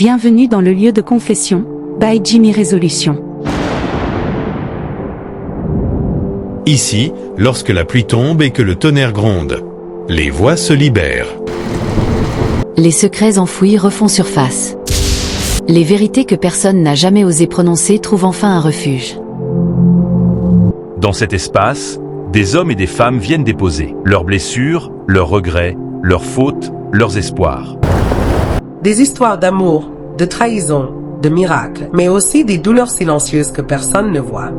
Bienvenue dans le lieu de confession, by Jimmy Résolution. Ici, lorsque la pluie tombe et que le tonnerre gronde, les voix se libèrent. Les secrets enfouis refont surface. Les vérités que personne n'a jamais osé prononcer trouvent enfin un refuge. Dans cet espace, des hommes et des femmes viennent déposer leurs blessures, leurs regrets, leurs fautes, leurs espoirs. Des histoires d'amour, de trahison, de miracles, mais aussi des douleurs silencieuses que personne ne voit.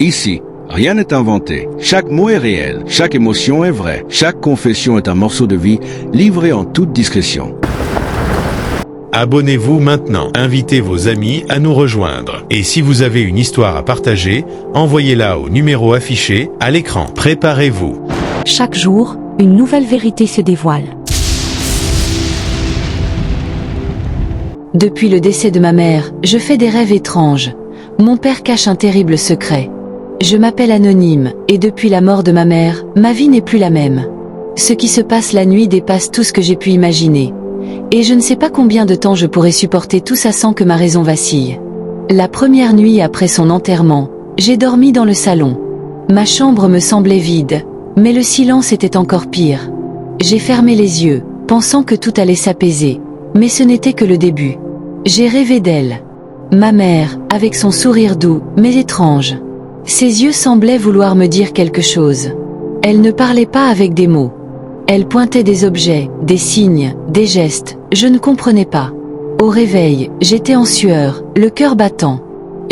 Ici, rien n'est inventé. Chaque mot est réel, chaque émotion est vraie, chaque confession est un morceau de vie livré en toute discrétion. Abonnez-vous maintenant, invitez vos amis à nous rejoindre. Et si vous avez une histoire à partager, envoyez-la au numéro affiché à l'écran. Préparez-vous. Chaque jour, une nouvelle vérité se dévoile. Depuis le décès de ma mère, je fais des rêves étranges. Mon père cache un terrible secret. Je m'appelle anonyme, et depuis la mort de ma mère, ma vie n'est plus la même. Ce qui se passe la nuit dépasse tout ce que j'ai pu imaginer. Et je ne sais pas combien de temps je pourrai supporter tout ça sans que ma raison vacille. La première nuit après son enterrement, j'ai dormi dans le salon. Ma chambre me semblait vide, mais le silence était encore pire. J'ai fermé les yeux, pensant que tout allait s'apaiser, mais ce n'était que le début. J'ai rêvé d'elle. Ma mère, avec son sourire doux, mais étrange. Ses yeux semblaient vouloir me dire quelque chose. Elle ne parlait pas avec des mots. Elle pointait des objets, des signes, des gestes, je ne comprenais pas. Au réveil, j'étais en sueur, le cœur battant.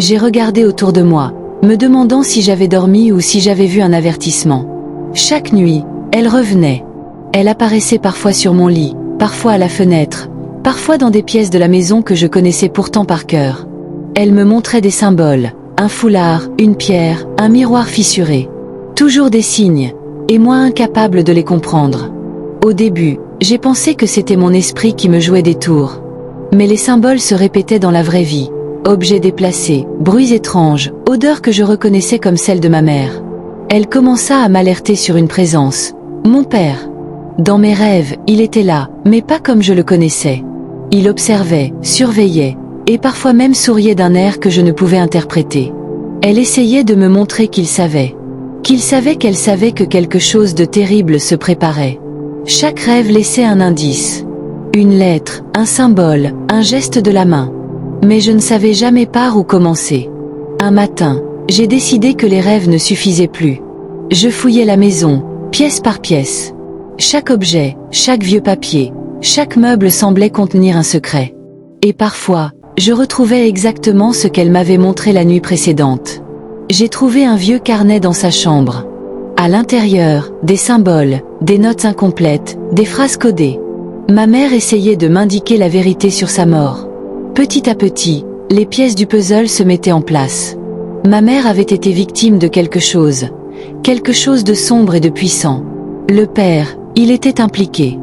J'ai regardé autour de moi, me demandant si j'avais dormi ou si j'avais vu un avertissement. Chaque nuit, elle revenait. Elle apparaissait parfois sur mon lit, parfois à la fenêtre, parfois dans des pièces de la maison que je connaissais pourtant par cœur. Elle me montrait des symboles, un foulard, une pierre, un miroir fissuré. Toujours des signes, et moi incapable de les comprendre. Au début, j'ai pensé que c'était mon esprit qui me jouait des tours. Mais les symboles se répétaient dans la vraie vie. Objets déplacés, bruits étranges, odeurs que je reconnaissais comme celles de ma mère. Elle commença à m'alerter sur une présence. Mon père. Dans mes rêves, il était là, mais pas comme je le connaissais. Il observait, surveillait, et parfois même souriait d'un air que je ne pouvais interpréter. Elle essayait de me montrer qu'il savait qu'elle savait que quelque chose de terrible se préparait. Chaque rêve laissait un indice. Une lettre, un symbole, un geste de la main. Mais je ne savais jamais par où commencer. Un matin, j'ai décidé que les rêves ne suffisaient plus. Je fouillais la maison, pièce par pièce. Chaque objet, chaque vieux papier, chaque meuble semblait contenir un secret. Et parfois, je retrouvais exactement ce qu'elle m'avait montré la nuit précédente. J'ai trouvé un vieux carnet dans sa chambre. À l'intérieur, des symboles, des notes incomplètes, des phrases codées. Ma mère essayait de m'indiquer la vérité sur sa mort. Petit à petit, les pièces du puzzle se mettaient en place. Ma mère avait été victime de quelque chose de sombre et de puissant. Le père, il était impliqué.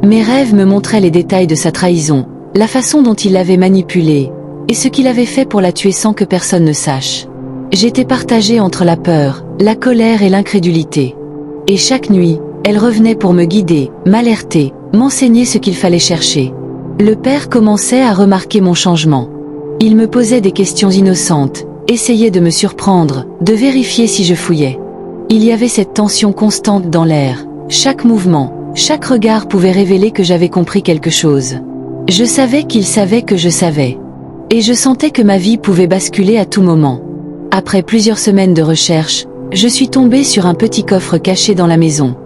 Mes rêves me montraient les détails de sa trahison, la façon dont il l'avait manipulée, et ce qu'il avait fait pour la tuer sans que personne ne sache. J'étais partagée entre la peur, la colère et l'incrédulité. Et chaque nuit, elle revenait pour me guider, m'alerter, m'enseigner ce qu'il fallait chercher. Le père commençait à remarquer mon changement. Il me posait des questions innocentes, essayait de me surprendre, de vérifier si je fouillais. Il y avait cette tension constante dans l'air. Chaque mouvement, chaque regard pouvait révéler que j'avais compris quelque chose. Je savais qu'il savait que je savais. Et je sentais que ma vie pouvait basculer à tout moment. Après plusieurs semaines de recherche, je suis tombée sur un petit coffre caché dans la maison.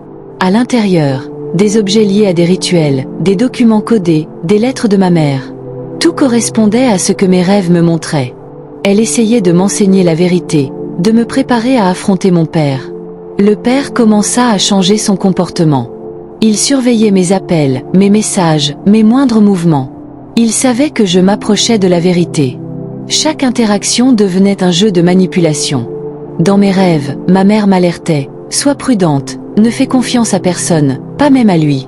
À l'intérieur, des objets liés à des rituels, des documents codés, des lettres de ma mère. Tout correspondait à ce que mes rêves me montraient. Elle essayait de m'enseigner la vérité, de me préparer à affronter mon père. Le père commença à changer son comportement. Il surveillait mes appels, mes messages, mes moindres mouvements. Il savait que je m'approchais de la vérité. Chaque interaction devenait un jeu de manipulation. Dans mes rêves, ma mère m'alertait, « Sois prudente, ne fais confiance à personne, pas même à lui. »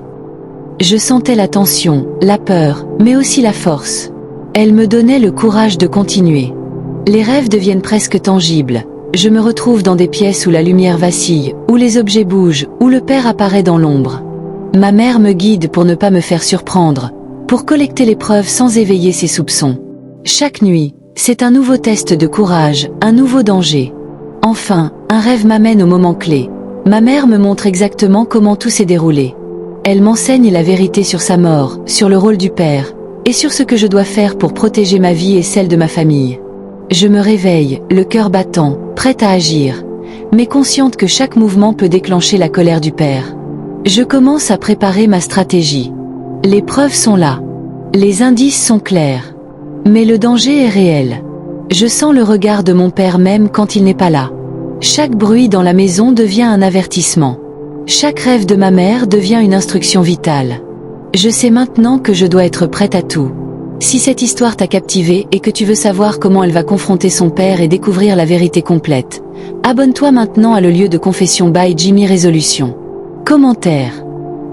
Je sentais la tension, la peur, mais aussi la force. Elle me donnait le courage de continuer. Les rêves deviennent presque tangibles. Je me retrouve dans des pièces où la lumière vacille, où les objets bougent, où le père apparaît dans l'ombre. Ma mère me guide pour ne pas me faire surprendre, pour collecter les preuves sans éveiller ses soupçons. Chaque nuit, c'est un nouveau test de courage, un nouveau danger. Enfin, un rêve m'amène au moment clé. Ma mère me montre exactement comment tout s'est déroulé. Elle m'enseigne la vérité sur sa mort, sur le rôle du père, et sur ce que je dois faire pour protéger ma vie et celle de ma famille. Je me réveille, le cœur battant, prête à agir, mais consciente que chaque mouvement peut déclencher la colère du père. Je commence à préparer ma stratégie. Les preuves sont là. Les indices sont clairs. Mais le danger est réel. Je sens le regard de mon père même quand il n'est pas là. Chaque bruit dans la maison devient un avertissement. Chaque rêve de ma mère devient une instruction vitale. Je sais maintenant que je dois être prête à tout. Si cette histoire t'a captivé et que tu veux savoir comment elle va confronter son père et découvrir la vérité complète, abonne-toi maintenant à le lieu de confession by Jimmy Résolution. Commentaire.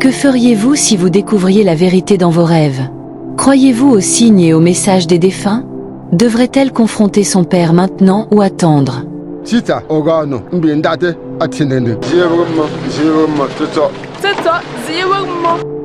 Que feriez-vous si vous découvriez la vérité dans vos rêves? Croyez-vous aux signes et aux messages des défunts? Devrait-elle confronter son père maintenant ou attendre? Tita, ogano, mbindate, atinende. Ziye mo,